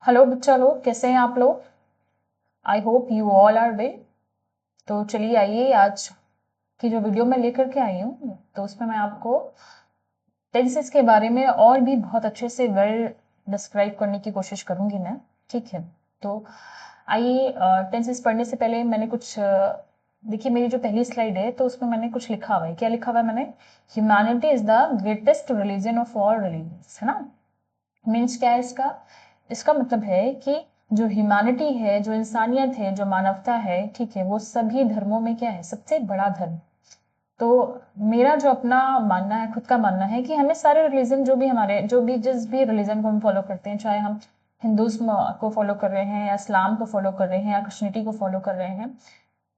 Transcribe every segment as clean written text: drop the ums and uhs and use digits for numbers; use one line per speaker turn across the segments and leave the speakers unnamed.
Hello बच्चा लोग, कैसे हैं आप लोग। I hope you all are well. तो चलिए आइए, आज की जो वीडियो मैं लेकर के आई हूँ तो उसमें मैं आपको टेंसेस के बारे में और भी बहुत अच्छे से वेल डिस्क्राइब करने की कोशिश करूँगी मैं। ठीक है, तो आइए टेंसेस पढ़ने से पहले मैंने कुछ देखिए, मेरी जो पहली स्लाइड है तो उसमें मैंने कुछ लिखा हुआ है। क्या लिखा हुआ है मैंने? Humanity is the greatest religion of all religions, है ना। मीन्स क्या है इसका? इसका मतलब है कि जो ह्यूमैनिटी है, जो इंसानियत है, जो मानवता है, ठीक है, वो सभी धर्मों में क्या है? सबसे बड़ा धर्म। तो मेरा जो अपना मानना है, खुद का मानना है कि हमें सारे रिलीजन, जो भी हमारे, जो भी जिस भी रिलीजन को हम फॉलो करते हैं, चाहे हम हिंदुज्म को फॉलो कर रहे हैं या इस्लाम को फॉलो कर रहे हैं या क्रिश्चियनिटी को फॉलो कर रहे हैं,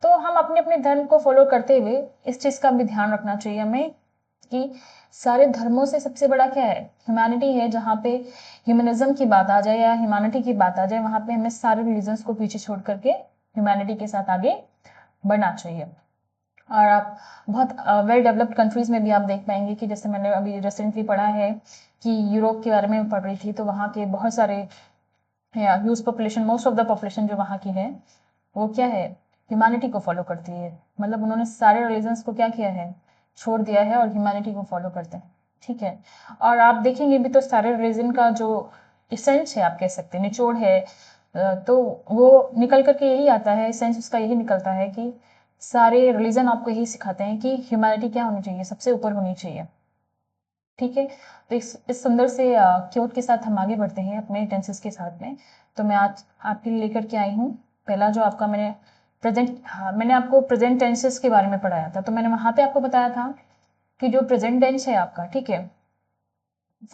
तो हम अपने अपने धर्म को फॉलो करते हुए इस चीज़ का भी ध्यान रखना चाहिए हमें कि सारे धर्मों से सबसे बड़ा क्या है? ह्यूमैनिटी है। जहाँ पे ह्यूमनिज्म की बात आ जाए या ह्यूमैनिटी की बात आ जाए, वहाँ पे हमें सारे रिलीजन्स को पीछे छोड़ करके ह्यूमैनिटी के साथ आगे बढ़ना चाहिए। और आप बहुत वेल डेवलप्ड कंट्रीज में भी आप देख पाएंगे कि जैसे मैंने अभी रिसेंटली पढ़ा है कि यूरोप के बारे में पढ़ रही थी, तो वहाँ के बहुत सारे huge population, most of the population जो वहाँ की है, वो क्या है? ह्यूमैनिटी को फॉलो करती है। मतलब उन्होंने सारे रिलीजन्स को क्या किया है? छोड़ दिया है और ह्यूमैनिटी को फॉलो करते हैं। ठीक है, और आप देखेंगे भी तो सारे रिलीजन का जो इसेंस है, आप कह सकते हैं निचोड़ है, तो वो निकल करके यही आता है, इसेंस उसका यही निकलता है कि सारे रिलीजन आपको यही सिखाते हैं कि ह्यूमैनिटी क्या होनी चाहिए? सबसे ऊपर होनी चाहिए। ठीक है, तो इस सुंदर से क्योट के साथ हम आगे बढ़ते हैं अपने टेंसेस के साथ में। तो मैं आज आपके लिए लेकर के आई हूँ पहला जो आपका मैंने मैंने आपको प्रेजेंट टेंसेस के बारे में पढ़ाया था। तो मैंने वहाँ पे आपको बताया था कि जो प्रेजेंट टेंस है आपका, ठीक है,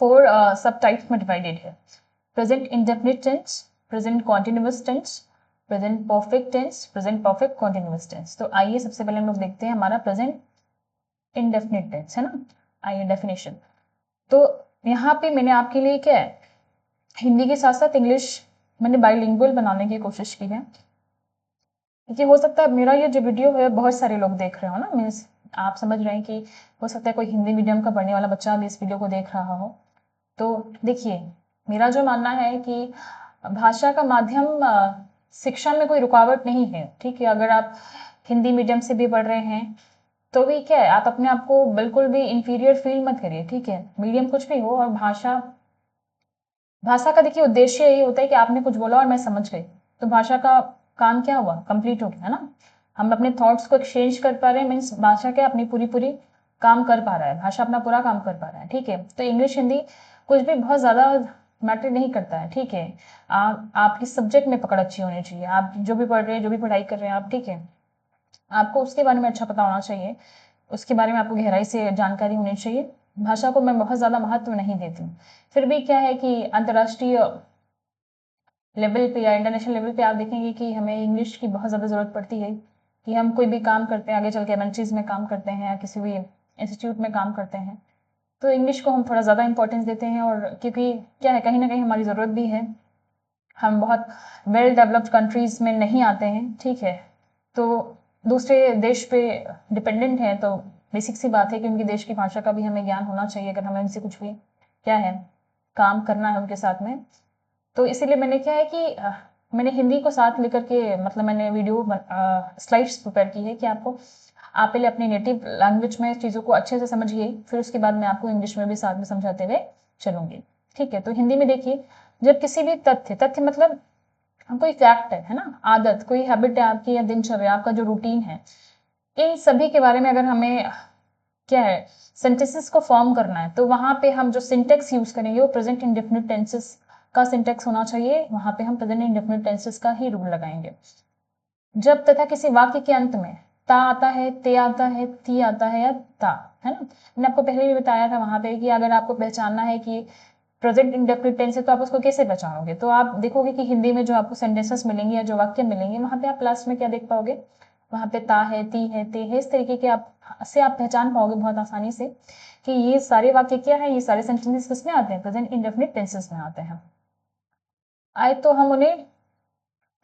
4 सब टाइप्स में डिवाइडेड है। Present indefinite tense, present continuous tense, present perfect tense, present perfect continuous tense. तो आइए सबसे पहले हम लोग देखते हैं हमारा प्रेजेंट इंडेफिनिट टेंस, है ना। आइए डेफिनेशन। तो यहाँ पे मैंने आपके लिए क्या है, हिंदी के साथ साथ इंग्लिश मैंने बाइलिंगुअल बनाने की कोशिश की है, क्योंकि हो सकता है मेरा ये जो वीडियो है बहुत सारे लोग देख रहे हो ना। मीन्स आप समझ रहे हैं कि हो सकता है कोई हिंदी मीडियम का पढ़ने वाला बच्चा भी इस वीडियो को देख रहा हो। तो देखिए, मेरा जो मानना है कि भाषा का माध्यम शिक्षा में कोई रुकावट नहीं है। ठीक है, अगर आप हिंदी मीडियम से भी पढ़ रहे हैं तो भी क्या है, आप अपने आप को बिल्कुल भी इंफीरियर फील मत करिए। ठीक है, मीडियम कुछ भी हो, और भाषा भाषा का देखिए उद्देश्य यही होता है कि आपने कुछ बोला और मैं समझ गई, तो भाषा का काम क्या हुआ? कंप्लीट हो गया, है ना। हम अपने थॉट्स को एक्सचेंज कर पा रहे हैं, मीन्स भाषा क्या अपनी पूरी पूरी काम कर पा रहा है, भाषा अपना पूरा काम कर पा रहा है। ठीक है, तो इंग्लिश हिंदी कुछ भी बहुत ज़्यादा मैटर नहीं करता है। ठीक है, आपकी सब्जेक्ट में पकड़ अच्छी होनी चाहिए। आप जो भी पढ़ रहे हैं, जो भी पढ़ाई कर रहे हैं आप, ठीक है, आपको उसके बारे में अच्छा पता होना चाहिए, उसके बारे में आपको गहराई से जानकारी होनी चाहिए। भाषा को मैं बहुत ज़्यादा महत्व नहीं देती हूँ। फिर भी क्या है कि अंतर्राष्ट्रीय लेवल पे या इंटरनेशनल लेवल पे आप देखेंगे कि हमें इंग्लिश की बहुत ज़्यादा ज़रूरत पड़ती है, कि हम कोई भी काम करते हैं, आगे चल के एमएनसीज में काम करते हैं या किसी भी इंस्टीट्यूट में काम करते हैं, तो इंग्लिश को हम थोड़ा ज़्यादा इंपॉर्टेंस देते हैं। और क्योंकि क्या है, कहीं ना कहीं हमारी ज़रूरत भी है, हम बहुत वेल डेवलप्ड कंट्रीज़ में नहीं आते हैं। ठीक है, तो दूसरे देश पे डिपेंडेंट हैं, तो बेसिक सी बात है कि उनकी देश की भाषा का भी हमें ज्ञान होना चाहिए, अगर हमें उनसे कुछ भी क्या है काम करना है उनके साथ में। तो इसीलिए मैंने क्या है कि मैंने हिंदी को साथ लेकर के, मतलब मैंने वीडियो स्लाइड्स प्रिपेयर की है कि आप पहले अपनी नेटिव लैंग्वेज में चीज़ों को अच्छे से समझिए, फिर उसके बाद मैं आपको इंग्लिश में भी साथ में समझाते हुए चलूंगी। ठीक है, तो हिंदी में देखिए, जब किसी भी तथ्य मतलब कोई फैक्ट है ना, आदत, कोई हैबिट है आपकी या दिनचर्या, आपका जो रूटीन है, इन सभी के बारे में अगर हमें क्या है सेंटेंसेस को फॉर्म करना है, तो वहां पे हम जो सिंटेक्स यूज करेंगे वो प्रेजेंट इंडेफिनिट टेंसेस का सिंटेक्स होना चाहिए। वहां पे हम प्रेजेंट इंडेफिनिट टेंसेस का ही रूल लगाएंगे। जब तथा किसी वाक्य के अंत में ता आता है, ते आता है, ती आता है या ता, है ना। मैंने आपको पहले भी बताया था वहां पे कि अगर आपको पहचानना है कि प्रेजेंट इंडेफिनिट टेंस है तो आप उसको कैसे पहचानोगे। तो आप देखोगे कि हिंदी में जो आपको सेंटेंसेस मिलेंगे या जो वाक्य मिलेंगे, वहां पे आप लास्ट में क्या देख पाओगे? वहां पे ता है, ती है, ते है, इस तरीके के आप पहचान पाओगे बहुत आसानी से कि ये सारे वाक्य क्या है, ये सारे सेंटेंसेस किसमें आते हैं? प्रेजेंट इंडेफिनिट टेंसेस में आते हैं। आए तो हम उन्हें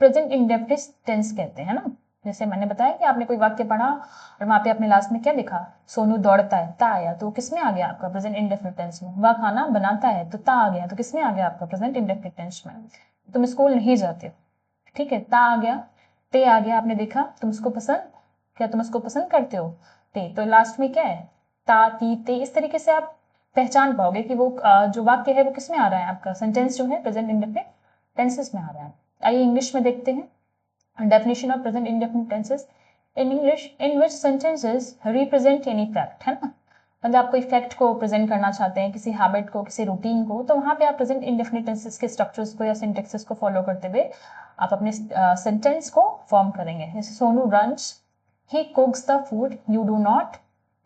प्रेजेंट इंडेफिनिट टेंस कहते हैं ना। जैसे मैंने बताया कि आपने कोई वाक्य पढ़ा और वहां पे आपने लास्ट में क्या लिखा? सोनू दौड़ता है, ता आया, तो किसमें आ गया आपका? प्रेजेंट इंडेफिनिट टेंस में। वह खाना बनाता है, तो ता आ गया, तो किसमें आ गया आपका? प्रेजेंट इंडेफिनिट टेंस में। तुम स्कूल नहीं जाते हो, ठीक है। ता आ गया, ते आ गया, आपने देखा तुम उसको पसंद, क्या तुम उसको पसंद करते हो, ते। तो लास्ट में क्या है, ता ती ते। इस तरीके से आप पहचान पाओगे कि वो जो वाक्य है वो किस में आ रहा है, आपका सेंटेंस जो है प्रेजेंट इंडेफिनिट टेंसेस में आ रहा है। आइए इंग्लिश में देखते हैं definition of present indefinite tenses in English, in which sentences represent any fact, है ना। मतलब आप कोई फैक्ट को प्रेजेंट करना चाहते हैं, किसी हैबिट को, किसी रूटीन को, तो वहां पे आप प्रेजेंट इंडेफिनिट टेंसेस के स्ट्रक्चर्स को या सिंटेक्सेस को फॉलो करते हुए आप अपने सेंटेंस को फॉर्म करेंगे। जैसे Sonu runs, he cooks the food, you do not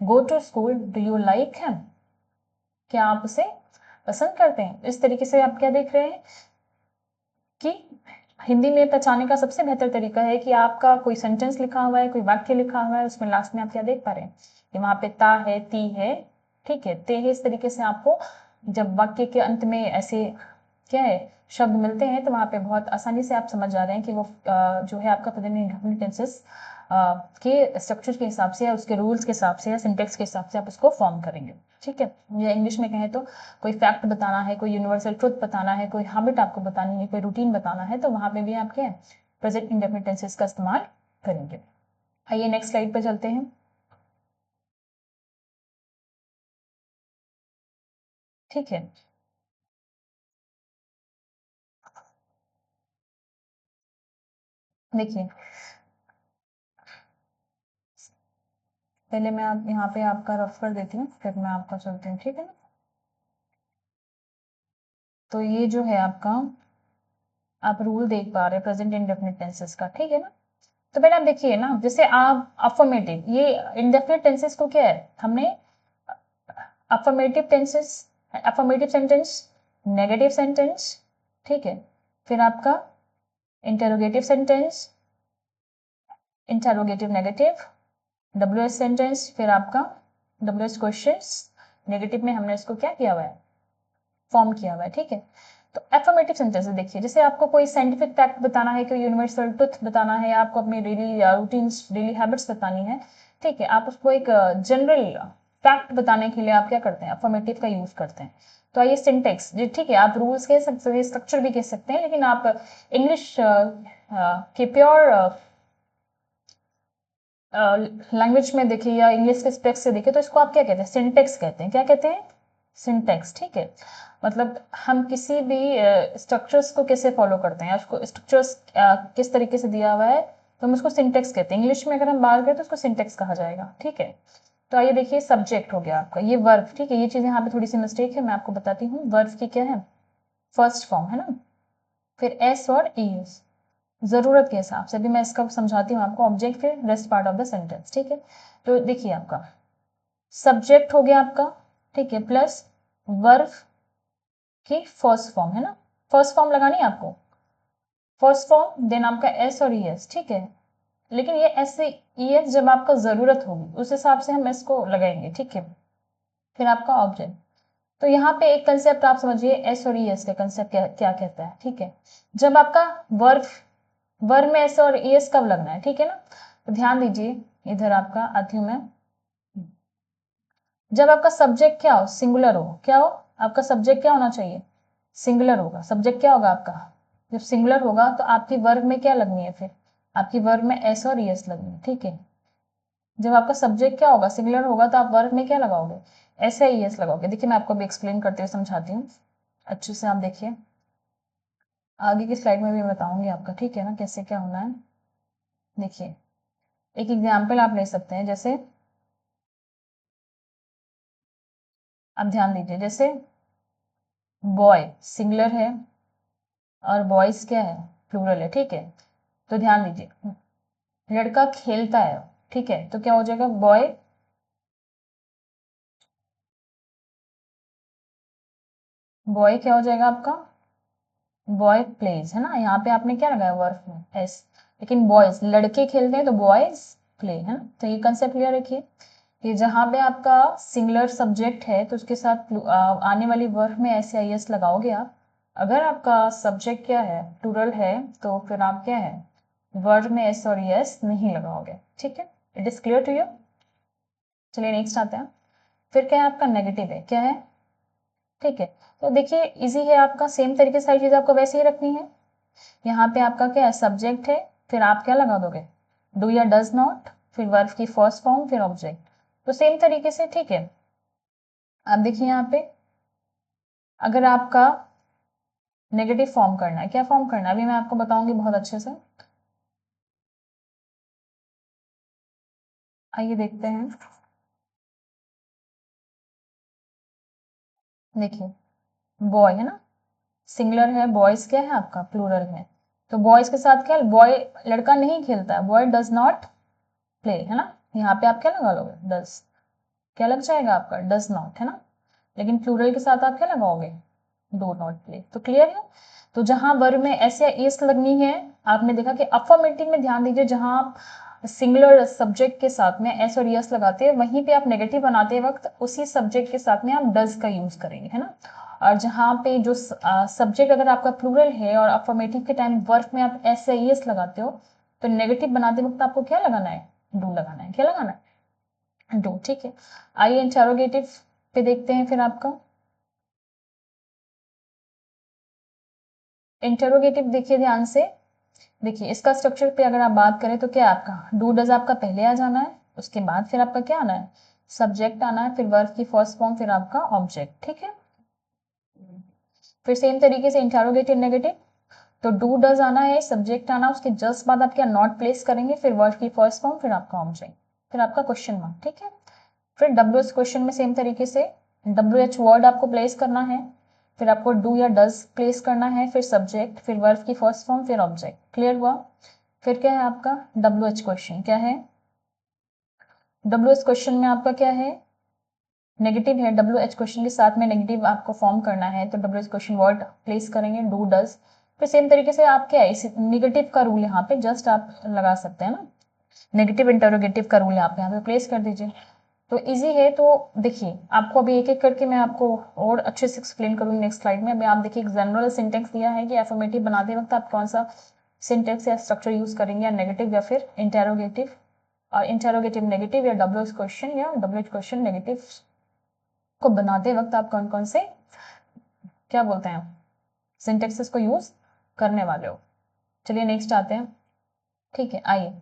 go to school, do you like him, क्या आप उसे पसंद करते हैं। इस तरीके से आप क्या देख रहे हैं कि हिंदी में पहचानने का सबसे बेहतर तरीका है कि आपका कोई सेंटेंस लिखा हुआ है, कोई वाक्य लिखा हुआ है, उसमें लास्ट में आप क्या देख पा रहे हैं कि वहां पे ता है, ती है, ठीक है, ते है। इस तरीके से आपको जब वाक्य के अंत में ऐसे क्या है शब्द मिलते हैं तो वहां पे बहुत आसानी से आप समझ जा रहे हैं कि वो जो है आपका प्रेजेंट इंडेफिनिट टेंसेस के स्ट्रक्चर के हिसाब से या उसके रूल्स के हिसाब से या सिंटेक्स के हिसाब से आप उसको फॉर्म करेंगे, ठीक है। या इंग्लिश में कहें तो कोई फैक्ट बताना है, कोई यूनिवर्सल ट्रुथ बताना है, कोई हैबिट आपको बतानी है, कोई रूटीन बताना है, तो वहां पे भी आप क्या है प्रेजेंट इंडेफिनिट टेंसेस का इस्तेमाल करेंगे। आइए नेक्स्ट स्लाइड पे चलते हैं। ठीक है, देखिए पहले मैं आप यहाँ पे आपका रफ कर देती हूँ, फिर मैं आपका चलती हूँ, ठीक है ना। तो ये जो है आपका आप रूल देख पा रहे हैं प्रेजेंट इंडेफिनिट टेंसेस का, ठीक है ना। तो पहले आप देखिए ना, जैसे आप अफर्मेटिव, ये इंडेफिनिट टेंसेस को क्या है हमने affirmative tenses, affirmative sentence, negative sentence, ठीक है, फिर आपका interrogative sentence, interrogative negative, WS sentence, फिर आपका डब्ल्यूएस क्वेश्चंस, नेगेटिव में हमने इसको क्या किया हुआ है फॉर्म किया हुआ है, ठीक है। तो एफर्मेटिव सेंटेंस देखिए, जैसे आपको कोई साइंटिफिक फैक्ट बताना है, कोई यूनिवर्सल ट्रुथ बताना है, या आपको अपनी डेली रूटीन्स, डेली हैबिट्स बतानी है, ठीक है, आप उसको एक जनरल फैक्ट बताने के लिए आप क्या करते हैं अफर्मेटिव का यूज करते हैं। तो आइए सिंटेक्स, जी ठीक है, आप रूल्स कह सकते हैं, स्ट्रक्चर भी कह सकते हैं, लेकिन आप इंग्लिश के प्योर लैंग्वेज में देखिए या इंग्लिश के स्पेक्स से देखिए तो इसको आप क्या कहते हैं सिंटेक्स कहते हैं। क्या कहते हैं सिंटेक्स, ठीक है। मतलब हम किसी भी स्ट्रक्चर्स को कैसे फॉलो करते हैं, उसको स्ट्रक्चर्स किस तरीके से दिया हुआ है तो हम उसको सिंटेक्स कहते हैं। इंग्लिश में अगर हम बात करें तो उसको सिंटेक्स कहा जाएगा, ठीक है। तो आइए देखिए सब्जेक्ट हो गया आपका, ये वर्ब, ठीक है। ये चीज़ यहाँ पे थोड़ी सी मिस्टेक है, मैं आपको बताती हूँ। वर्ब की क्या है फर्स्ट फॉर्म, है ना, फिर एस और ई एस, जरूरत के हिसाब से भी मैं इसका समझाती हूँ आपको। ऑब्जेक्ट फिर rest part of the sentence, ठीक है। तो देखिए आपका सब्जेक्ट हो गया आपका, ठीक है, प्लस वर्ब की फर्स्ट फॉर्म, है ना, फर्स्ट फॉर्म लगानी है आपको, फर्स्ट फॉर्म देन आपका एस और ई एस, ठीक है। लेकिन ये एस से ई एस जब आपका जरूरत होगी उस हिसाब से हम एस को लगाएंगे, ठीक है। फिर आपका ऑब्जेक्ट, तो यहाँ पे एक कंसेप्ट आप समझिए एस और ई एस का कंसेप्ट क्या क्या कहता है, ठीक है। जब आपका वर्ब, वर्ब में एस और ई एस कब लगना है, ठीक है ना। तो ध्यान दीजिए, इधर आपका आती हूं मैं, जब आपका सब्जेक्ट क्या हो सिंगुलर हो, क्या हो आपका सब्जेक्ट क्या होना चाहिए सिंगुलर होगा। सब्जेक्ट क्या होगा आपका जब सिंगुलर होगा तो आपकी वर्ब में क्या लगनी है, फिर आपकी वर्ब में एस और ई एस लगनी है, ठीक है। जब आपका सब्जेक्ट क्या होगा सिंगुलर होगा तो आप वर्ब में क्या लगाओगे एस या ई एस लगाओगे। देखिए मैं आपको भी एक्सप्लेन करते हुए समझाती हूँ अच्छे से, आप देखिए आगे की स्लाइड में भी बताऊंगी आपका, ठीक है ना, कैसे क्या होना है। देखिए एक एग्जाम्पल आप ले सकते हैं, जैसे आप ध्यान दीजिए, जैसे बॉय सिंगुलर है और बॉयज क्या है प्लूरल है, ठीक है। तो ध्यान दीजिए लड़का खेलता है, ठीक है, तो क्या हो जाएगा बॉय, बॉय क्या हो जाएगा आपका बॉय प्लेज, है ना। यहाँ पे आपने क्या लगाया वर्ब में एस, लेकिन बॉयज लड़के खेलते हैं तो बॉयज प्ले, है ना। तो ये कंसेप्ट क्लियर रखिए कि जहाँ पे आपका सिंगुलर सब्जेक्ट है तो उसके साथ आने वाली वर्ब में एस या एस लगाओगे आप। अगर आपका सब्जेक्ट क्या है प्लूरल है तो फिर आप क्या है वर्ड में एस और एस नहीं लगाओगे, ठीक है। It is clear to you. चलिए नेक्स्ट आते हैं, फिर क्या है आपका नेगेटिव है, क्या है, ठीक है। तो देखिए इजी है आपका, सेम तरीके से सारी चीज आपको वैसे ही रखनी है। यहाँ पे आपका क्या है, सब्जेक्ट है, फिर आप क्या लगा दोगे, डू या डज नॉट, फिर वर्ब की फर्स्ट फॉर्म, फिर ऑब्जेक्ट। तो सेम तरीके से, ठीक है। अब देखिए यहाँ पे अगर आपका नेगेटिव फॉर्म करना है, क्या फॉर्म करना है अभी मैं आपको बताऊंगी बहुत अच्छे से। आइए देखते हैं। देखिए बॉय है ना, सिंगुलर है, बॉयज क्या है आपका प्लूरल है, तो बॉयज के साथ क्या, बॉय लड़का नहीं खेलता है, बॉय डज नॉट प्ले, है ना। यहाँ पे आप क्या लगा लोगे, डज, क्या लग जाएगा आपका, डज नॉट, है ना। लेकिन प्लूरल के साथ आप क्या लगाओगे, डू नॉट प्ले। तो क्लियर है। तो जहां वर्ब में एस या एस लगनी है, आपने देखा कि अफर्मेटिव में ध्यान दीजिए, जहां आप सिंगुलर सब्जेक्ट के साथ में एस और यस लगाते हैं, वहीं पे आप नेगेटिव बनाते वक्त उसी सब्जेक्ट के साथ में आप डज का यूज करेंगे, है ना। और जहां पे जो सब्जेक्ट अगर आपका प्लूरल है और अफर्मेटिव के टाइम वर्ब में आप एस या एस लगाते हो, तो नेगेटिव बनाते वक्त आपको क्या लगाना है, डू लगाना है। क्या लगाना है, डू, ठीक है। आइए इंटेरोगेटिव पे देखते हैं फिर आपका इंटेरोगेटिव। देखिए ध्यान से, देखिए इसका स्ट्रक्चर पे अगर आप बात करें तो क्या आपका डू डज आपका पहले आ जाना है, उसके बाद फिर आपका क्या आना है, सब्जेक्ट आना है, फिर वर्ब की फर्स्ट फॉर्म, फिर आपका ऑब्जेक्ट, ठीक है। फिर सेम तरीके से इंटेरोगेटिव नेगेटिव, तो डू डज आना है, सब्जेक्ट आना, उसके जस्ट बाद आप क्या नॉट प्लेस करेंगे, फिर वर्ब की फर्स्ट फॉर्म, फिर आपका ऑब्जेक्ट, फिर आपका क्वेश्चन मार्क, ठीक है। फिर डब्ल्यू एच क्वेश्चन में सेम तरीके से डब्ल्यू एच वर्ड आपको प्लेस करना है, फिर आपको डू या डज प्लेस करना है, फिर सब्जेक्ट, फिर वर्ब की फर्स्ट फॉर्म, फिर ऑब्जेक्ट। क्लियर हुआ। फिर क्या है आपका डब्ल्यू एच क्वेश्चन, क्या है डब्ल्यू एच क्वेश्चन में आपका क्या है, नेगेटिव है, डब्ल्यू एच क्वेश्चन के साथ में नेगेटिव आपको फॉर्म करना है, तो W H question word place करेंगे, डू डज। फिर सेम तरीके से आप क्या है, इस निगेटिव का रूल यहाँ पे जस्ट आप लगा सकते हैं ना, नेगेटिव इंटरोगेटिव का रूल आप यहाँ पे प्लेस कर दीजिए। तो इजी है। तो देखिए आपको अभी एक एक करके मैं आपको और अच्छे से एक्सप्लेन करूंगी नेक्स्ट स्लाइड में। अभी आप देखिए एक जनरल सिंटेक्स दिया है कि एफर्मेटिव बनाते वक्त आप कौन सा सिंटेक्स या स्ट्रक्चर यूज करेंगे, या नेगेटिव या फिर इंटेरोगेटिव, और इंटेरोगेटिव नेगेटिव या डब्ल्यू एच क्वेश्चन या डब्ल्यू एच क्वेश्चन नेगेटिव को बनाते वक्त आप कौन कौन से क्या बोलते हैं सिंटेक्सेस को यूज करने वाले हो। चलिए नेक्स्ट आते हैं, ठीक है। आइए,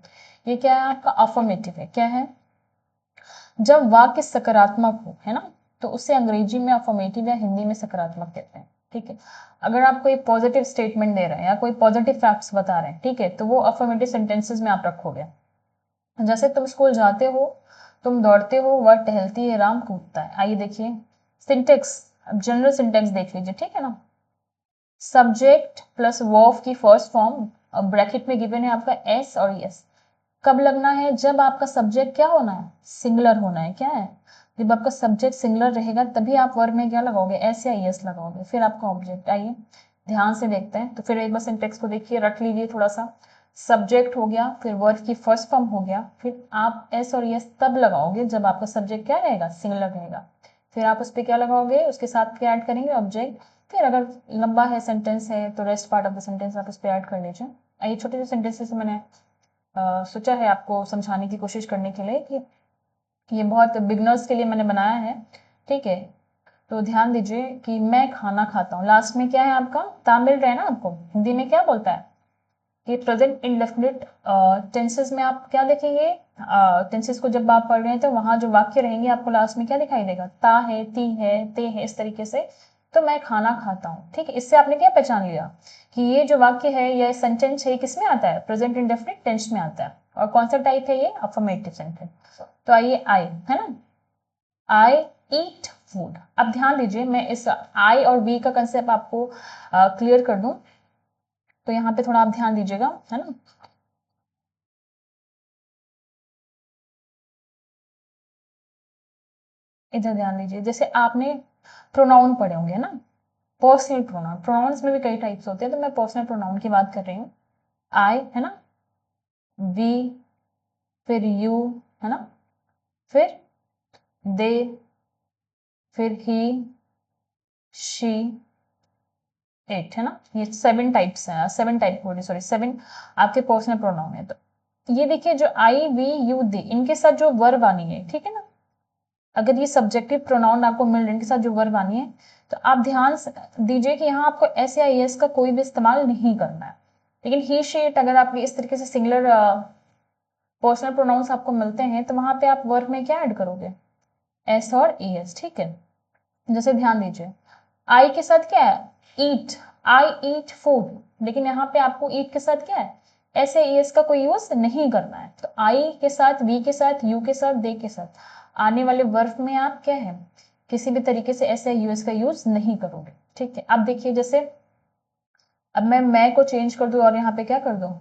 ये क्या है आपका अफर्मेटिव है, क्या है, जब वाक्य सकारात्मक हो, है ना, तो उसे अंग्रेजी में अफर्मेटिव या हिंदी में सकारात्मक कहते हैं, ठीक है। अगर आप कोई पॉजिटिव स्टेटमेंट दे रहे हैं या कोई पॉजिटिव फैक्ट्स बता रहे हैं, ठीक है, तो वो अफर्मेटिव सेंटेंसेस में आप रखोगे। जैसे तुम स्कूल जाते हो, तुम दौड़ते हो, वह टहलती है, राम कूदता है। आइए देखिए सिंटेक्स, अब जनरल सिंटेक्स देख लीजिए, ठीक है ना। सब्जेक्ट प्लस वर्ब की फर्स्ट फॉर्म, ब्रैकेट में गिवन है आपका एस और यस। कब लगना है, जब आपका सब्जेक्ट क्या होना है, सिंगुलर होना है। क्या है, जब आपका सब्जेक्ट सिंगुलर रहेगा तभी आप वर्ब में क्या लगाओगे, एस या यस लगाओगे, फिर आपका ऑब्जेक्ट। आइए ध्यान से देखते हैं। तो फिर एक बार सिंटेक्स को देखिए, रट लीजिए थोड़ा सा। सब्जेक्ट हो गया, फिर वर्ब की फर्स्ट फॉर्म हो गया, फिर आप एस और यस तब लगाओगे जब आपका सब्जेक्ट क्या रहेगा, सिंगुलर रहेगा। फिर आप उस पर क्या लगाओगे, उसके साथ क्या ऐड करेंगे, ऑब्जेक्ट। फिर अगर लंबा है सेंटेंस है तो rest part of the sentence आप उस पर ऐड कर लीजिए। ये छोटे से सेंटेंसेस मैंने सोचा है आपको समझाने की कोशिश करने के लिए कि ये बहुत बिगनर्स के लिए मैंने बनाया है, ठीक है। तो ध्यान दीजिए कि मैं खाना खाता हूँ, लास्ट में क्या है आपका ता मिल रहा है ना आपको, हिंदी में क्या बोलता है कि प्रेजेंट इंडेफिनिट टेंसेस में आप क्या देखेंगे, टेंसेस को जब आप पढ़ रहे हैं तो वहां जो वाक्य रहेंगे आपको लास्ट में क्या दिखाई देगा, ता है, ती है, ते है, इस तरीके से। तो मैं खाना खाता हूँ, ठीक है। इससे आपने क्या पहचान लिया कि ये जो वाक्य है, ये सेंटेंस है, किसमें आता है, प्रेजेंट इंडेफिनिट टेंस में आता है। और कौन सा टाइप है ये, अफर्मेटिव सेंटेंस। तो आइए आई, है ना, आई ईट फूड। अब ध्यान दीजिए, मैं इस आई और वी का कंसेप्ट आपको क्लियर कर दूं, तो यहाँ पे थोड़ा आप ध्यान दीजिएगा, है ना। इधर ध्यान दीजिए, जैसे आपने प्रोनाउन पढ़े होंगे ना, पर्सनल प्रोनाउन, प्रोनाउंस में भी कई टाइप्स होते हैं, तो मैं पर्सनल प्रोनाउन की बात कर रही हूँ। आई, है ना, वी, फिर यू, है ना, फिर दे, फिर ही, शी, इट, है ना। ये 7 टाइप्स हैं, 7 टाइप बोलिए, सॉरी 7 आपके पर्सनल प्रोनाउन है। तो ये देखिए जो आई वी यू दे, इनके साथ जो वर्ब आनी है, ठीक है ना, अगर ये सब्जेक्टिव प्रोनाउन आपको मिल रहे हैं, इनके साथ जो वर्ब आनी है, तो आप ध्यान दीजिए कि यहाँ आपको एस या एस का कोई भी इस्तेमाल नहीं करना है। लेकिन ही शी इट अगर आप इस तरीके से सिंगुलर पर्सनल प्रोनाउंस आपको मिलते हैं तो वहां पे आप वर्ब में क्या ऐड करोगे, एस और ई एस, ठीक है। जैसे ध्यान दीजिए, आई के साथ क्या है, ईट, आई ईट फूड, लेकिन यहाँ पे आपको ईट के साथ क्या है, एस ए एस का कोई यूज नहीं करना है। तो आई के साथ, वी के साथ, यू के साथ, दे के साथ आने वाले वर्ब में आप क्या है, किसी भी तरीके से एस या यूएस का यूज नहीं करोगे, ठीक है। अब देखिए, जैसे अब मैं को चेंज कर दूं और यहाँ पे क्या कर दूं,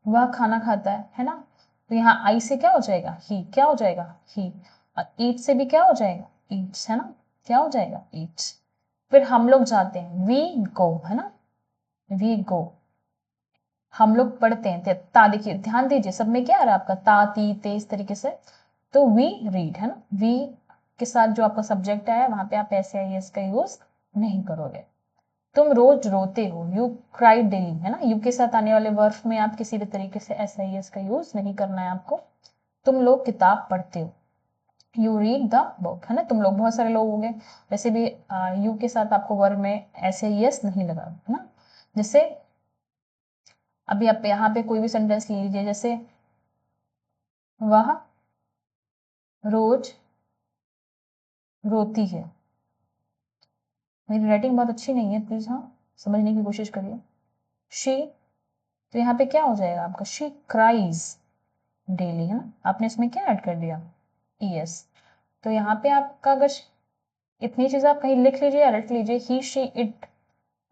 वह खाना खाता है ना, तो यहाँ आई से क्या हो जाएगा, ही, क्या हो जाएगा, ही। और ईट से भी क्या हो जाएगा, ईट्स, है ना, क्या हो जाएगा, ईट्स। फिर हम लोग जाते हैं, वी गो, है ना, वी गो। हम लोग पढ़ते हैं, ता, देखिए ध्यान दीजिए, सब में क्या आ रहा है आपका, ता, ती, ते, इस तरीके से। तो वी रीड, है ना, वी के साथ जो आपका सब्जेक्ट है वहां पे आप एस या एस का यूज नहीं करोगे। तुम रोज रोते हो, यू क्राई डेली, है ना, यू के साथ आने वाले वर्ब में आप किसी भी तरीके से एस आई एस का यूज नहीं करना है आपको। तुम लोग किताब पढ़ते हो, यू रीड द बुक, है ना, तुम लोग बहुत सारे लोग होंगे, वैसे भी यू के साथ आपको वर्ब में एस या एस नहीं लगा, है ना। जैसे अभी आप यहाँ पे कोई भी सेंटेंस ले लीजिए, जैसे वह रोज रोती है। मेरी राइटिंग बहुत अच्छी नहीं है, प्लीज हाँ समझने की कोशिश करिए। शी, तो यहाँ पे क्या हो जाएगा आपका, शी क्राइज डेली, है ना, आपने इसमें क्या ऐड कर दिया, ईएस। तो यहाँ पे आपका अगर इतनी चीजें आप कहीं लिख लीजिए या रट लीजिए, ही शी इट,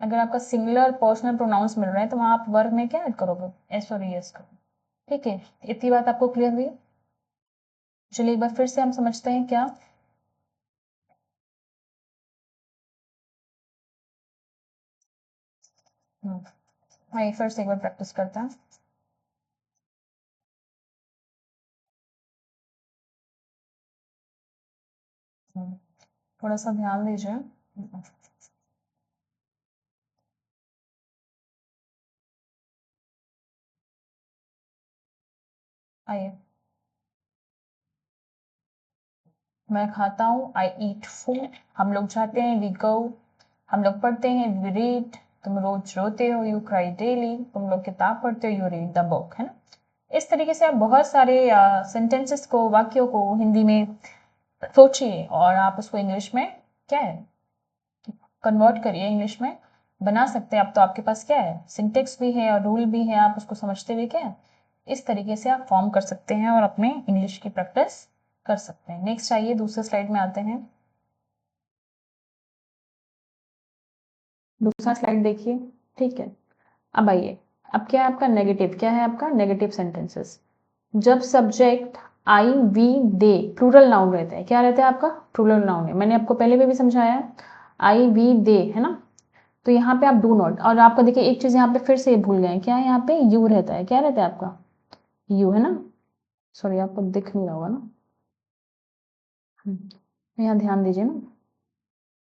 अगर आपका सिंगुलर पर्सनल प्रोनाउंस मिल रहा है तो वहां आप वर्ब में क्या ऐड करोगे, एस और ईएस का, ठीक है। इतनी बात आपको क्लियर हुई। चलिए एक बार फिर से हम समझते हैं क्या, आइए फिर से एक बार प्रैक्टिस करते हैं। थोड़ा सा ध्यान दीजिए। आइए, मैं खाता हूँ, आई ईट फूड, हम लोग जाते हैं, वी गो, हम लोग पढ़ते हैं, वी रीड, तुम रोज रोते हो, यू क्राई डेली, तुम लोग किताब पढ़ते हो, यू रीड द बुक, है ना। इस तरीके से आप बहुत सारे सेंटेंसेस को, वाक्यों को हिंदी में सोचिए और आप उसको इंग्लिश में क्या है, कन्वर्ट करिए, इंग्लिश में बना सकते हैं। अब तो आपके पास क्या है, सिंटेक्स भी है और रूल भी है, आप उसको समझते हुए क्या है, इस तरीके से आप फॉर्म कर सकते हैं और अपने इंग्लिश की प्रैक्टिस कर सकते हैं। नेक्स्ट आइए दूसरे स्लाइड में आते हैं। दूसरा स्लाइड देखिए, ठीक है। अब आइए, अब क्या है आपका नेगेटिव, क्या है आपका नेगेटिव सेंटेंसेस। जब subject I we they plural noun रहता है, क्या रहता है आपका, प्लूरल नाउन है, मैंने आपको पहले भी समझाया, आई वी दे, है ना। तो यहाँ पे आप डू नॉट, और आपका देखिए एक चीज यहाँ पे फिर से भूल गए, क्या है यहाँ पे, यू रहता है, क्या रहता है आपका, यू, है ना, सॉरी आपको दिख नहीं रहा होगा ना, यहाँ ध्यान दीजिए ना,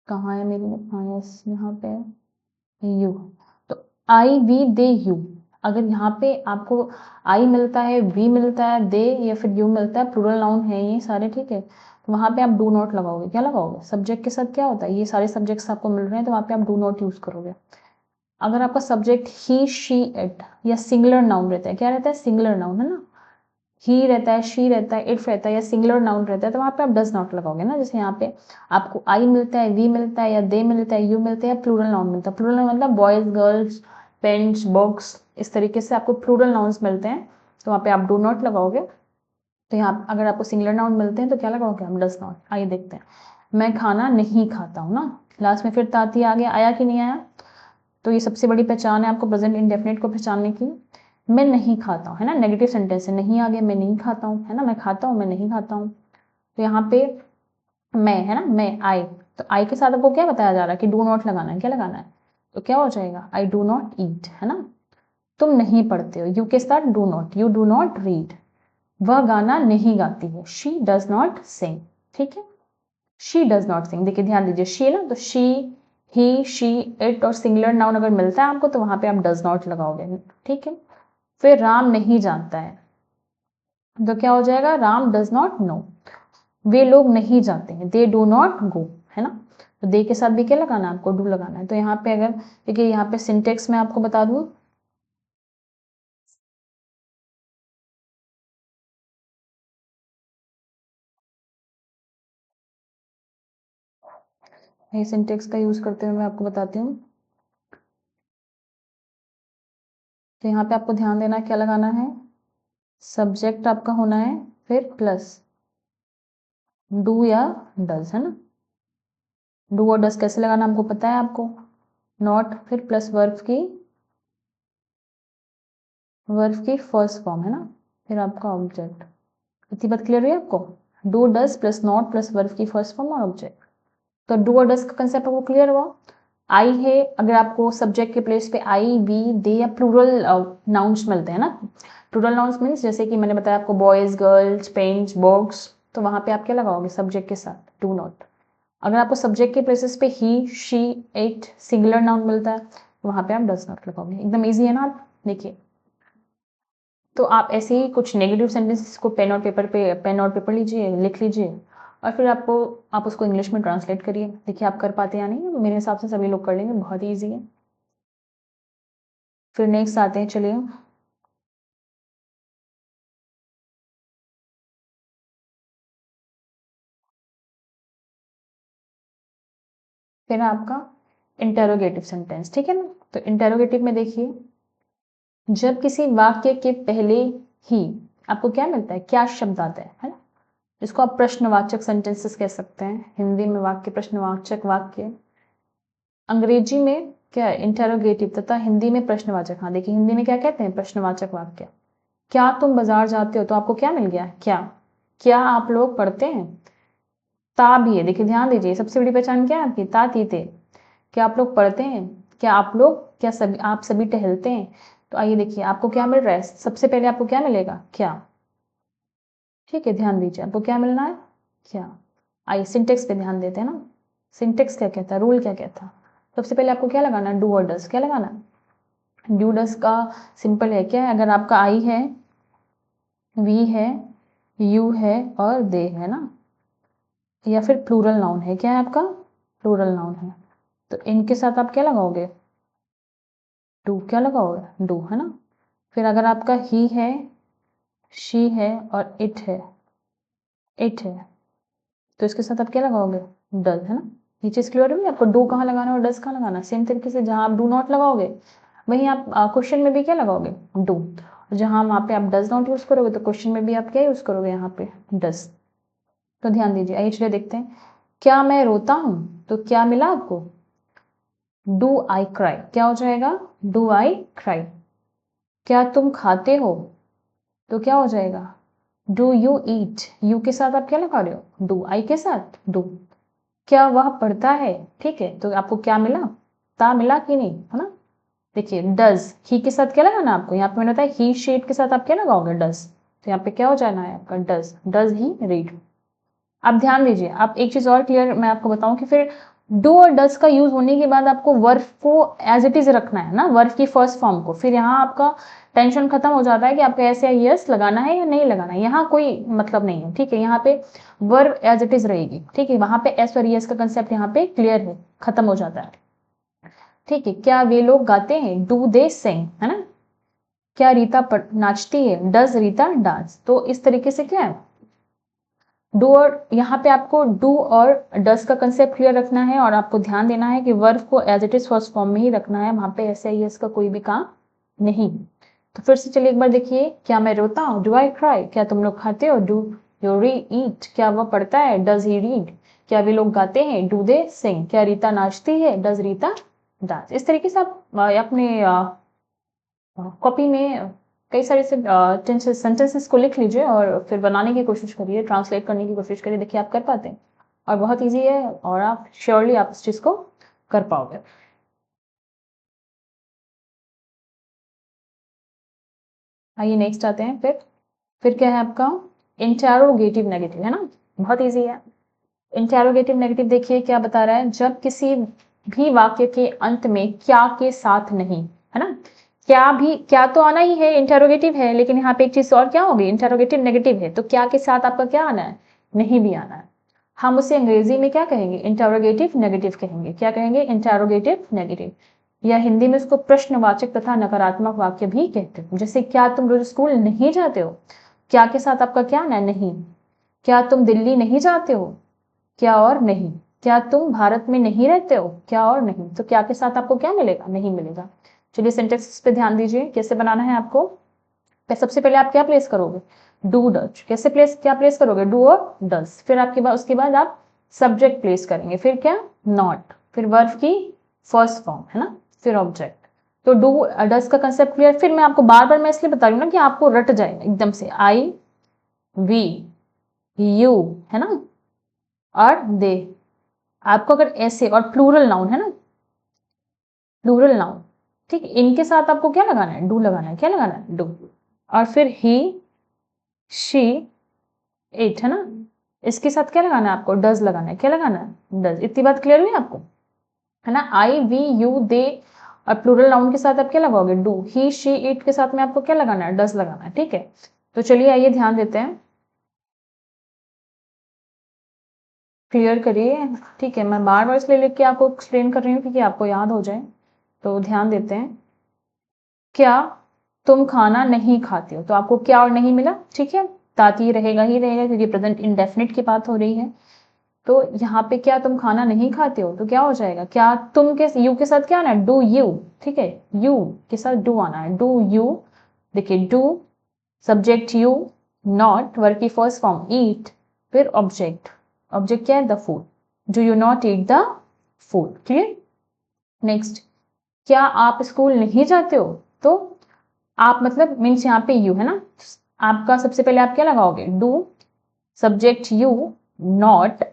कहाँ है मेरी, हाँ यस यहाँ पे यू। तो आई वी दे यू, अगर यहाँ पे आपको आई मिलता है, वी मिलता है, दे या फिर यू मिलता है, प्लूरल नाउन है ये सारे, ठीक है, तो वहां पे आप डू नॉट लगाओगे, क्या लगाओगे, सब्जेक्ट के साथ क्या होता है, ये सारे सब्जेक्ट्स आपको मिल रहे हैं तो वहां पे आप डू नॉट यूज करोगे। अगर आपका सब्जेक्ट ही शी इट या सिंगुलर नाउन रहता है, क्या रहता है, सिंगुलर नाउन, है ना, ही रहता है, शी रहता है, इट रहता है या सिंगुलर नाउन रहता है, तो वहां पे आप डज नॉट लगाओगे ना। जैसे यहाँ पे आपको आई मिलता है, वी मिलता है या दे मिलता है, यू मिलता है या प्लूरल नाउन मिलता है, प्लूरल मतलब बॉयज, गर्ल्स, पेंट्स, बुक्स, इस तरीके से आपको प्लूरल नाउन्स मिलते हैं, तो वहाँ पे आप डू नॉट लगाओगे। तो यहाँ अगर आपको सिंगुलर नाउन मिलते हैं तो क्या लगाओगे, हम डज नॉट। आइए देखते हैं, मैं खाना नहीं खाता हूँ ना, लास्ट में फिर ताती आ गया, आया कि नहीं आया। तो ये सबसे बड़ी पहचान है आपको प्रेजेंट इंडेफिनिट को पहचानने की, मैं नहीं खाता हूँ, है ना, नेगेटिव सेंटेंस है, नहीं आ गया, मैं नहीं खाता हूँ, है ना, मैं खाता हूँ, मैं नहीं खाता हूँ। तो यहाँ पे मैं, है ना, मैं, आई, तो आई के साथ आपको क्या बताया जा रहा है कि डू नॉट लगाना है, क्या लगाना है, तो क्या हो जाएगा, आई डू नॉट ईट, है ना। तुम नहीं पढ़ते हो, यू के साथ do not, you do not read. वह गाना नहीं गाती है, शी डज नॉट सिंग, ठीक है, शी डज नॉट सिंग। देखिए ध्यान दीजिए, शी ना, तो शी, ही, शी, इट और सिंगुलर नाउन अगर मिलता है आपको तो वहां पे आप डज नॉट लगाओगे, ठीक है। फिर राम नहीं जानता है, तो क्या हो जाएगा, राम डज नॉट नो। वे लोग नहीं जाते हैं, दे डू नॉट गो, है ना, तो दे के साथ भी क्या लगाना है आपको, डू लगाना है। तो यहाँ पे अगर देखिए, यहाँ पे सिंटेक्स में आपको बता दूं, ये सिंटेक्स का यूज करते हुए मैं आपको बताती हूँ। तो यहाँ पे आपको ध्यान देना क्या लगाना है, सब्जेक्ट आपका होना है, फिर प्लस डू या डज, है ना। डू और डज कैसे लगाना हमको पता है आपको, नॉट फिर प्लस वर्ब की फर्स्ट फॉर्म, है ना, फिर आपका ऑब्जेक्ट। इतनी बात क्लियर हुई आपको, do does plus not plus verb की फर्स्ट फॉर्म और ऑब्जेक्ट। तो डू और डज का कंसेप्ट आपको क्लियर हुआ। आई है, अगर आपको सब्जेक्ट के प्लेस पे आई, वी, दे या प्लूरल नाउन्स मिलते हैं ना, प्लूरल नाउन्स मीन्स जैसे कि मैंने बताया आपको बॉयज, गर्ल्स, पेंट्स, बॉक्स, तो वहां पे आप क्या लगाओगे, सब्जेक्ट के साथ डू नॉट। अगर आपको सब्जेक्ट के प्लेसेस पे ही, शी, इट सिंगुलर नाउन मिलता है, तो वहां पे आप डज नॉट लगाओगे। एकदम ईजी है ना। आप देखिए, तो आप ऐसे ही कुछ नेगेटिव सेंटेंसेस को पेन और पेपर लीजिए, लिख लीजिए, और फिर आप उसको इंग्लिश में ट्रांसलेट करिए। देखिए आप कर पाते हैं या नहीं, मेरे हिसाब से सभी लोग कर लेंगे, बहुत ही ईजी है। फिर नेक्स्ट आते हैं, चलिए फिर आपका इंटेरोगेटिव सेंटेंस, ठीक है ना। तो इंटेरोगेटिव में देखिए, जब किसी वाक्य के पहले ही आपको क्या मिलता है, क्या शब्द आता है ना, इसको आप प्रश्नवाचक सेंटेंसेस कह सकते हैं। हिंदी में वाक्य प्रश्नवाचक वाक्य, अंग्रेजी में क्या है, इंटेरोगेटिव, तथा हिंदी में प्रश्नवाचक। हाँ देखिए, हिंदी में क्या कहते हैं, प्रश्नवाचक वाक्य। क्या तुम बाजार जाते हो, तो आपको क्या मिल गया, क्या। क्या आप लोग पढ़ते हैं, ता भी है। देखिए ध्यान दीजिए, सबसे बड़ी पहचान क्या है आपकी, ता तीते। क्या आप लोग पढ़ते हैं, क्या आप लोग, क्या सभी, आप सभी टहलते हैं। तो आइए देखिए आपको क्या मिल रहा है, सबसे पहले आपको क्या मिलेगा, क्या। ठीक है, ध्यान दीजिए आपको क्या मिलना है, क्या। आइए सिंटेक्स पे ध्यान देते हैं ना। सिंटेक्स क्या कहता है, रूल क्या कहता है। सबसे पहले आपको क्या लगाना है, डू और डज। क्या लगाना है, डू डज का सिंपल है क्या है, अगर आपका आई है, वी है, यू है और दे है ना, या फिर प्लूरल नाउन है, क्या है आपका, प्लूरल नाउन है, तो इनके साथ आप क्या लगाओगे, डू। क्या लगाओगे, डू, है ना। फिर अगर आपका ही है, शी है और इट है, तो इसके साथ आप क्या लगाओगे, डज, है ना। ये चीज क्लियर हुई आपको, डू कहाँ लगाना है और डज कहाँ लगाना है। सेम तरीके से जहां आप डू नॉट लगाओगे, वहीं आप क्वेश्चन में भी क्या लगाओगे, डू। जहां वहां पे आप डज नॉट यूज करोगे, तो क्वेश्चन में भी आप क्या यूज करोगे, यहाँ पे डज। तो ध्यान दीजिए, आइए चलिए देखते हैं। क्या मैं रोता हूं, तो क्या मिला आपको, डू आई क्राई। क्या हो जाएगा, डू आई क्राई। क्या तुम खाते हो, तो क्या हो जाएगा, डू यू ईट। यू के साथ आप क्या लगा रहे हो, डू, आई के साथ डू। क्या वह पढ़ता है, ठीक है, तो आपको क्या मिला, ता मिला कि नहीं, है ना। देखिए डज, ही के साथ क्या लगाना आपको, यहाँ पे मैंने बताया ही शीट के साथ आप क्या लगाओगे, डज। तो यहाँ पे क्या हो जाना है आपका, डज ही रीड। आप ध्यान दीजिए, आप एक चीज और क्लियर मैं आपको बताऊं कि फिर डू और डज का यूज होने के बाद आपको वर्ब को एज इट इज रखना है ना, वर्ब की फर्स्ट फॉर्म को। फिर यहाँ आपका टेंशन खत्म हो जाता है कि आपको ऐसे यस लगाना है या नहीं लगाना है, यहाँ कोई मतलब नहीं है, ठीक है। यहाँ पे वर्ब एज इट इज रहेगी, ठीक है। वहां पे एस और यस का कंसेप्ट यहाँ पे क्लियर है, खत्म हो जाता है, ठीक है। क्या वे लोग गाते हैं, डू दे सिंग, है ना। क्या रीता नाचती है, डज रीता डांस। तो इस तरीके से क्या है, डू और यहाँ पे आपको डू और डस का कंसेप्ट क्लियर रखना है, और आपको ध्यान देना है कि वर्ब को as it is first form में ही रखना है, वहां पे ऐसे ही इसका कोई भी काम नहीं। तो फिर से चलिए एक बार देखिए, क्या मैं रोता हूँ, डू आई क्राई। क्या तुम लोग खाते हो, डू यू री ईट। क्या वह पढ़ता है, डज ही रीड। क्या वे लोग गाते हैं, डू दे सिंग। क्या रीता नाचती है, डज रीता डांस। इस तरीके से आप अपने कॉपी में कई सारे से सेंटेंसेस को लिख लीजिए, और फिर बनाने की कोशिश करिए, ट्रांसलेट करने की कोशिश करिए। देखिए आप कर पाते हैं, और बहुत इजी है, और आप श्योरली आप इस चीज को कर पाओगे। आइए नेक्स्ट आते हैं। फिर क्या है आपका, इंटेरोगेटिव नेगेटिव, है ना, बहुत इजी है। इंटेरोगेटिव नेगेटिव देखिए क्या बता रहा है, जब किसी भी वाक्य के अंत में क्या के साथ नहीं, है ना। क्या भी, क्या तो आना ही है, इंटेरोगेटिव है, लेकिन यहाँ पे एक चीज और क्या होगी, इंटेरोगेटिव नेगेटिव है, तो क्या के साथ आपका क्या आना है, नहीं भी आना है। हम उसे अंग्रेजी में क्या कहेंगे, इंटेरोगेटिव नेगेटिव कहेंगे। क्या कहेंगे, इंटेरोगेटिव नेगेटिव, या हिंदी में इसको प्रश्नवाचक तथा नकारात्मक वाक्य भी कहते हैं। जैसे क्या तुम रोज स्कूल नहीं जाते हो, क्या के साथ आपका क्या आना है, नहीं। क्या तुम दिल्ली नहीं जाते हो, क्या और नहीं। क्या तुम भारत में नहीं रहते हो, क्या और नहीं, तो क्या के साथ आपको क्या मिलेगा, नहीं मिलेगा। चलिए सिंटेक्स पे ध्यान दीजिए कैसे बनाना है आपको। सबसे पहले आप क्या प्लेस करोगे, डू डज, कैसे प्लेस, क्या प्लेस करोगे, डू और डज, फिर आपके बाद उसके बाद आप सब्जेक्ट प्लेस करेंगे, फिर क्या, नॉट, फिर वर्ब की फर्स्ट फॉर्म है ना, फिर ऑब्जेक्ट। तो डू डज का कंसेप्ट क्लियर। फिर मैं आपको बार बार मैं इसलिए बता रही हूँ ना कि आपको रट जाए एकदम से, आई, वी, यू, है ना, और दे। आपको अगर ऐसे, और प्लूरल नाउन है ना, प्लूरल नाउन, ठीक, इनके साथ आपको क्या लगाना है, डू लगाना है, क्या लगाना है, डू। और फिर ही, शी, इट, है ना, इसके साथ क्या लगाना है आपको, डज लगाना है, क्या लगाना है, डज। इतनी बात क्लियर हुई आपको, है ना। आई, वी, यू, दे और प्लूरल नाउन के साथ आप क्या लगाओगे, डू। ही, शी, इट के साथ में आपको क्या लगाना है, डज लगाना है, ठीक है। तो चलिए आइए ध्यान देते हैं, क्लियर करिए, ठीक है। मैं बार बार इसलिए लिख के आपको एक्सप्लेन कर रही हूँ क्योंकि आपको याद हो जाए। तो ध्यान देते हैं, क्या तुम खाना नहीं खाते हो, तो आपको क्या और नहीं मिला, ठीक है, ताकि रहेगा ही रहेगा क्योंकि प्रेजेंट इंडेफिनिट की बात हो रही है। तो यहाँ पे क्या तुम खाना नहीं खाते हो, तो क्या हो जाएगा, क्या तुम के यू के साथ क्या आना है, डू यू, ठीक है, यू के साथ डू आना है, डू यू। देखिए do, subject you, not, verb की फर्स्ट फॉर्म ईट, फिर ऑब्जेक्ट, ऑब्जेक्ट क्या है, the food, do you not eat the food, clear. Next, क्या आप स्कूल नहीं जाते हो, तो आप मतलब मीन्स यहाँ पे यू है ना, आपका सबसे पहले आप क्या लगाओगे, डू, सब्जेक्ट यू, नॉट,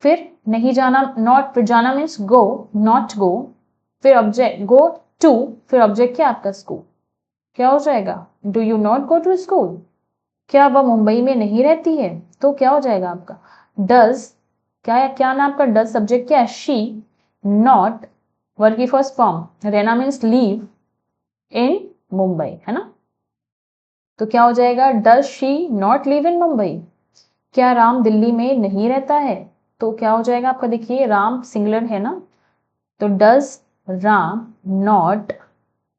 फिर नहीं जाना, नॉट, फिर जाना मीन्स गो, नॉट गो, फिर ऑब्जेक्ट गो टू, फिर ऑब्जेक्ट क्या आपका, स्कूल, क्या हो जाएगा, do you not go to school. क्या वह मुंबई में नहीं रहती है, तो क्या हो जाएगा आपका, डज, क्या क्या ना आपका, डज, सब्जेक्ट क्या है, शी, नॉट, वर्ब की फर्स्ट फॉर्म, रहना मीन्स लीव, इन मुंबई, है ना। तो क्या हो जाएगा, does she not live in Mumbai. क्या राम दिल्ली में नहीं रहता है, तो क्या हो जाएगा आपका, देखिए राम सिंगुलर है ना, तो डज राम नॉट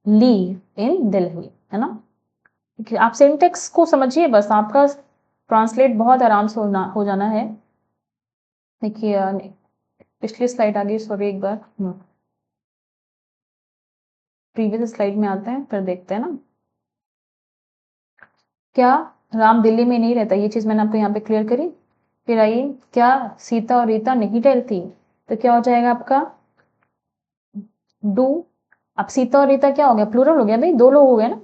लीव इन दिल्ली, है ना। आप सिंटेक्स को समझिए बस, आपका ट्रांसलेट बहुत आराम से हो जाना है। देखिए पिछली स्लाइड आ गई, सॉरी, एक बार प्रीवियस स्लाइड में आते हैं फिर देखते हैं ना। क्या राम दिल्ली में नहीं रहता, ये चीज मैंने आपको यहाँ पे क्लियर करी। फिर आइए, क्या सीता और रीता नहीं टहलती, तो क्या हो जाएगा आपका, डू। अब सीता और रीता क्या हो गया, प्लूरल हो गया भाई, दो लोग हो गए ना,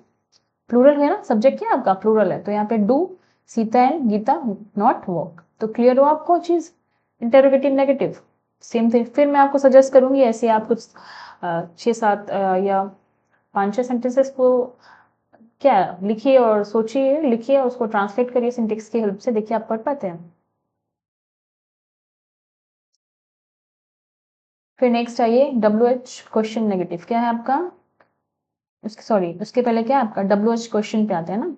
प्लूरल है ना, सब्जेक्ट क्या है आपका, प्लूरल है, तो यहाँ पे do, Sita and Gita not walk. तो क्लियर हो आपको चीज, इंटेरोगेटिव नेगेटिव सेम थिंग। फिर मैं आपको सजेस्ट करूंगी ऐसे आप कुछ 6-7 या 5-6 सेंटेंसेस को क्या लिखिए और सोचिए, लिखिए और उसको ट्रांसलेट करिए सिंटेक्स की हेल्प से, देखिए आप पढ़ पाते हैं। फिर नेक्स्ट आइए, WH क्वेश्चन नेगेटिव क्या है आपका, उसके सॉरी उसके पहले क्या है आपका, WH क्वेश्चन पे आते हैं ना।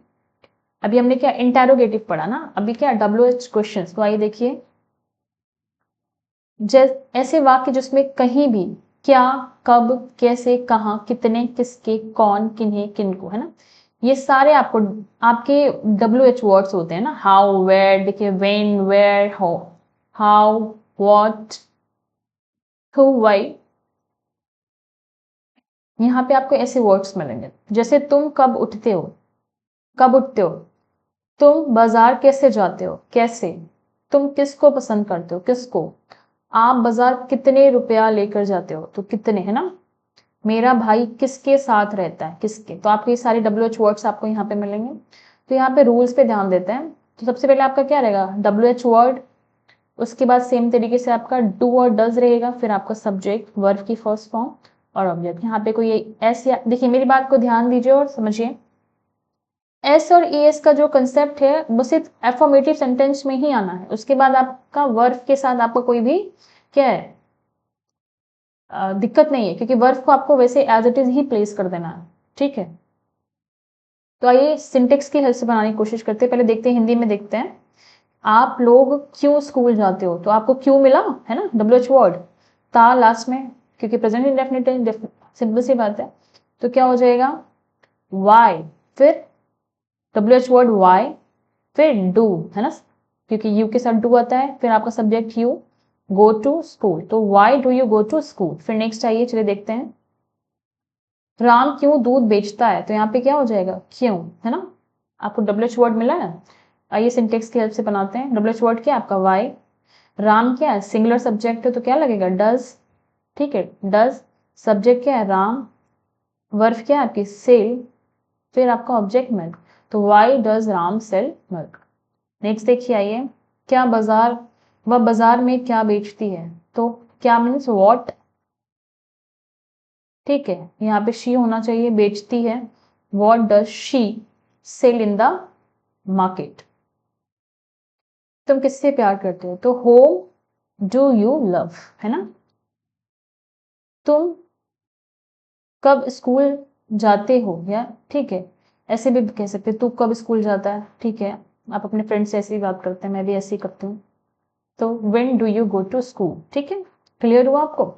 अभी हमने क्या इंटेरोगेटिव पढ़ा ना, अभी क्या WH क्वेश्चन। तो आइए देखिए, ऐसे वाक्य जिसमें कहीं भी क्या, कब, कैसे, कहाँ, कितने, किसके, कौन, किन्हें, किनको, है ना, ये सारे आपको आपके WH वर्ड्स होते हैं ना, हाउ, वेयर, देखिए when, where, how, what, who, why, यहाँ पे आपको ऐसे वर्ड्स मिलेंगे। जैसे तुम कब उठते हो, कब उठते हो, तुम बाजार कैसे जाते हो, कैसे, तुम किसको पसंद करते हो, किसको, आप बाजार कितने रुपया लेकर जाते हो, तो कितने, है ना। मेरा भाई किसके साथ रहता है, किसके, तो आपके ये सारे WH वर्ड्स आपको यहाँ पे मिलेंगे। तो यहाँ पे रूल्स पे ध्यान देते हैं। तो सबसे पहले आपका क्या रहेगा, WH वर्ड, उसके बाद सेम तरीके से आपका डू और डज रहेगा, फिर आपका सब्जेक्ट, वर्ब की फर्स्ट फॉर्म और ऑब्जेक्ट। यहाँ पे कोई ऐसे, देखिए मेरी बात को ध्यान दीजिए और समझिए, एस और एस का जो कंसेप्ट है वो सिर्फ एफर्मेटिव सेंटेंस में ही आना है, उसके बाद आपका वर्ब के साथ आपको कोई भी क्या है दिक्कत नहीं है, क्योंकि वर्ब को आपको वैसे एज इट इज ही प्लेस कर देना है, ठीक है। तो आइए सिंटेक्स की हेल्प से बनाने की कोशिश करते हैं। पहले देखते हैं, हिंदी में देखते हैं, आप लोग क्यों स्कूल जाते हो, तो आपको क्यों मिला है ना, WH वर्ड, ता लास्ट में, क्योंकि प्रेजेंट इंडेफिनिट है, सिंपल सी बात है। तो क्या हो जाएगा, वाई, फिर WH वर्ड वाई, फिर डू, है ना, क्योंकि यू के साथ डू आता है, फिर आपका subject you, go to school, तो why do you go to school. फिर नेक्स्ट आइए, चलिए देखते हैं, राम क्यों दूध बेचता है, तो यहाँ पे क्या हो जाएगा, क्यों, है ना। आपको डब्ल्यूएच वर्ड मिला है, आइए सिंटेक्स की हेल्प से बनाते हैं। डब्ल्यूएच वर्ड क्या है आपका, वाई। राम क्या है, सिंगुलर सब्जेक्ट है तो क्या लगेगा, डज, ठीक है, डज। सब्जेक्ट क्या है, राम। वर्ब क्या है आपकी, सेल। फिर आपका ऑब्जेक्ट मिल्क, तो why does Ram sell milk. Next देखिए आइए, क्या बाजार, वह बाजार में क्या बेचती है, तो क्या मीन्स व्हाट, ठीक है, यहाँ पे शी होना चाहिए, बेचती है, what does she sell in the market. तुम किससे प्यार करते हो, तो होम डू यू लव, है ना। तुम कब स्कूल जाते हो, या ठीक है, ऐसे भी कह सकते हैं, तू कब स्कूल जाता है, ठीक है, आप अपने फ्रेंड से ऐसे ही बात करते हैं, मैं भी ऐसे ही करती हूँ, तो when do you go to school, ठीक है। क्लियर हुआ आपको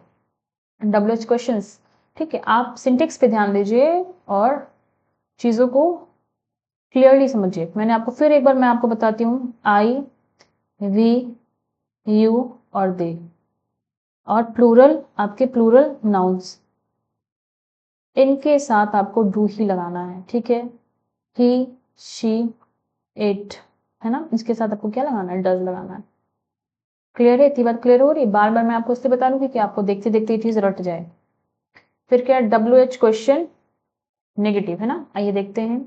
डब्ल्यूएच क्वेश्चंस, ठीक है। आप सिंटेक्स पे ध्यान दीजिए और चीजों को क्लियरली समझिए। मैंने आपको फिर एक बार मैं आपको बताती हूँ, आई, वी, यू और दे, और प्लूरल आपके प्लूरल नाउन्स, इनके साथ आपको डू ही लगाना है, ठीक है। ही, शी, इट, है ना, इसके साथ आपको क्या लगाना है, डज लगाना है। क्लियर है, इतनी बात क्लियर हो रही है, बार बार मैं आपको इससे बता दूंगी कि आपको देखते देखते ये चीज रट जाए। फिर क्या, डब्ल्यू एच क्वेश्चन नेगेटिव, है ना। आइए देखते हैं,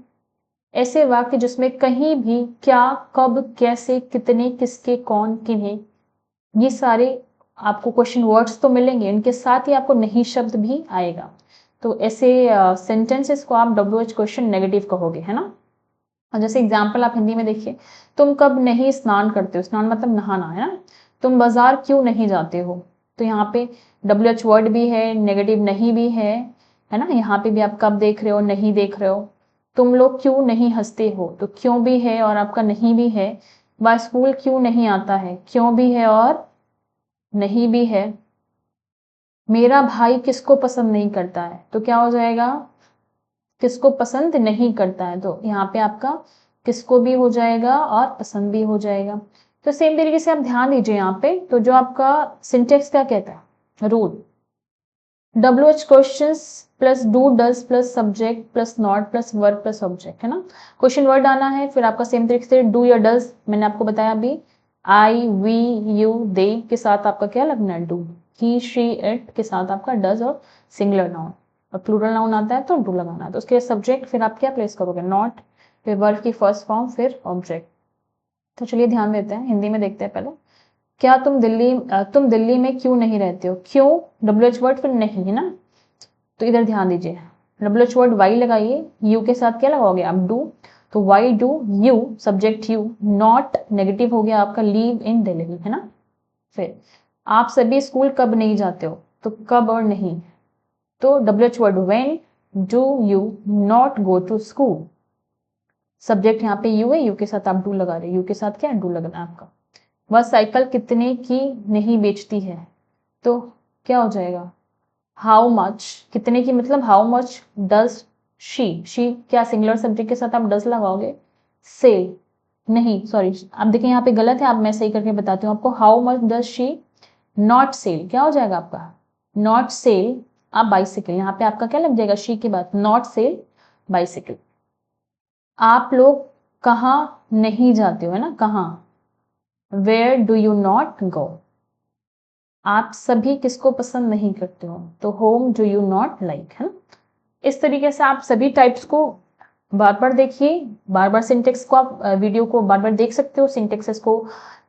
ऐसे वाक्य जिसमें कहीं भी क्या, कब, कैसे, कितने, किसके, कौन, किन्हें, ये सारे आपको क्वेश्चन वर्ड्स तो मिलेंगे, इनके साथ ही आपको नहीं शब्द भी आएगा, तो ऐसे सेंटेंसेस को आप डब्ल्यू एच क्वेश्चन नेगेटिव कहोगे, है ना। और जैसे एग्जाम्पल आप हिंदी में देखिए, तुम कब नहीं स्नान करते हो, स्नान मतलब नहाना, है ना। तुम बाजार क्यों नहीं जाते हो, तो यहाँ पे डब्ल्यू एच वर्ड भी है, नेगेटिव नहीं भी है ना। यहाँ पे भी आप कब देख रहे हो, नहीं देख रहे हो। तुम लोग क्यों नहीं हंसते हो, तो क्यों भी है और आपका नहीं भी है। वह स्कूल क्यों नहीं आता है, क्यों भी है और नहीं भी है। मेरा भाई किसको पसंद नहीं करता है, तो क्या हो जाएगा, किसको पसंद नहीं करता है, तो यहाँ पे आपका किसको भी हो जाएगा और पसंद भी हो जाएगा। तो सेम तरीके से आप ध्यान दीजिए यहाँ पे, तो जो आपका सिंटेक्स क्या कहता है, rule, W H question plus do does plus subject plus not plus verb plus object, है ना। क्वेश्चन वर्ड आना है, फिर आपका सेम तरीके से डू या डज, मैंने आपको बताया अभी, आई, वी, यू, दे के साथ आपका क्या लगना है, डू। ही, शी, इट के साथ आपका डज और सिंगुलर नाउन, और प्लूरल नाउन आता है तो डू लगाना है, तो उसके सब्जेक्ट फिर आप क्या प्लेस करोगे, नॉट, फिर वर्ब की फर्स्ट फॉर्म, फिर ऑब्जेक्ट। तो चलिए ध्यान देते हैं, हिंदी में देखते हैं पहले, क्या तुम दिल्ली में क्यों नहीं रहते हो, क्यों डब्ल्यू एच वर्ड फिर नहीं, है ना। तो इधर ध्यान दीजिए, डब्ल्यू एच वर्ड वाई लगाइए, यू के साथ क्या लगाओगे आप, डू, तो why do you, subject you, not negative हो गया आपका, लीव इन दिल्ली, है ना। फिर आप सभी स्कूल कब नहीं जाते हो, तो कब और नहीं, तो W H word when do you not go to school. Subject यहाँ पे यू है, यू के साथ आप डू लगा रहे, यू के साथ क्या डू लगना है आपका। वह साइकिल कितने की नहीं बेचती है, तो क्या हो जाएगा, हाउ मच, कितने की मतलब हाउ मच डज शी क्या सिंगुलर सब्जेक्ट के साथ आप डज लगाओगे, से, नहीं सॉरी आप देखिए यहाँ पे गलत है, आप मैं सही करके बताती हूँ आपको, how much does she not sell, क्या हो जाएगा आपका, नॉट सेल आप बाइसिकल, यहाँ पे आपका क्या लग जाएगा, शी के बाद नॉट सेल बाइसिकल। आप लोग कहाँ नहीं जाते हो, है ना, कहाँ, where do you not go. आप सभी किसको पसंद नहीं करते हो, तो whom do you not like, है ना। इस तरीके से आप सभी टाइप्स को बार बार देखिए, बार बार सिंटेक्स को आप वीडियो को बार बार देख सकते हो, सिंटेक्सेस को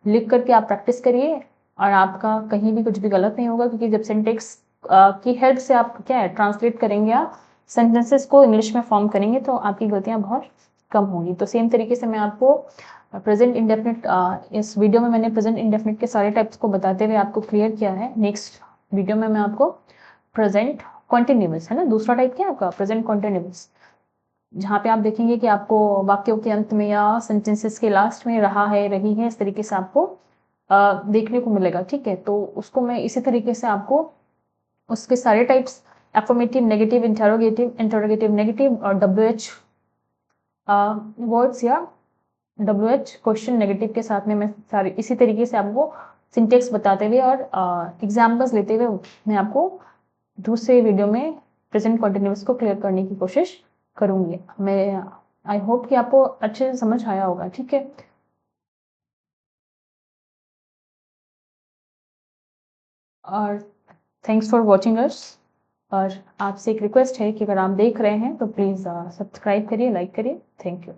लिख करके आप प्रैक्टिस करिए, और आपका कहीं भी कुछ भी गलत नहीं होगा, क्योंकि जब सिंटेक्स की हेल्प से आप क्या है ट्रांसलेट करेंगे, आप सेंटेंसेस को इंग्लिश में फॉर्म करेंगे, तो आपकी गलतियां बहुत कम होंगी। तो सेम तरीके से मैं आपको प्रेजेंट इंडेफिनिट, इस वीडियो में मैंने प्रेजेंट इंडेफिनिट के सारे टाइप्स को बताते हुए आपको क्लियर किया है। नेक्स्ट वीडियो में मैं आपको प्रेजेंट कॉन्टिन्यूअस, है ना, दूसरा टाइप क्या है आपका प्रेजेंट कॉन्टिन्यूअस, जहाँ पे आप देखेंगे कि आपको वाक्यों के अंत में या सेंटेंसेस के लास्ट में रहा है, रही है, इस तरीके से आपको देखने को मिलेगा, ठीक है। तो उसको मैं इसी तरीके से आपको उसके सारे types, affirmative, negative, interrogative, interrogative negative और डब्ल्यू एच वर्ड्स या WH क्वेश्चन नेगेटिव के साथ में मैं सारी इसी तरीके से आपको सिंटेक्स बताते हुए और एग्जाम्पल्स लेते हुए मैं आपको दूसरे वीडियो में प्रेजेंट कॉन्टिन्यूअस को क्लियर करने की कोशिश करूंगी। मैं आई होप कि आपको अच्छे से समझ आया होगा। ठीक है, और थैंक्स फॉर वॉचिंग अस। और आपसे एक रिक्वेस्ट है कि अगर आप देख रहे हैं तो प्लीज़ सब्सक्राइब करिए, लाइक करिए। Thank you.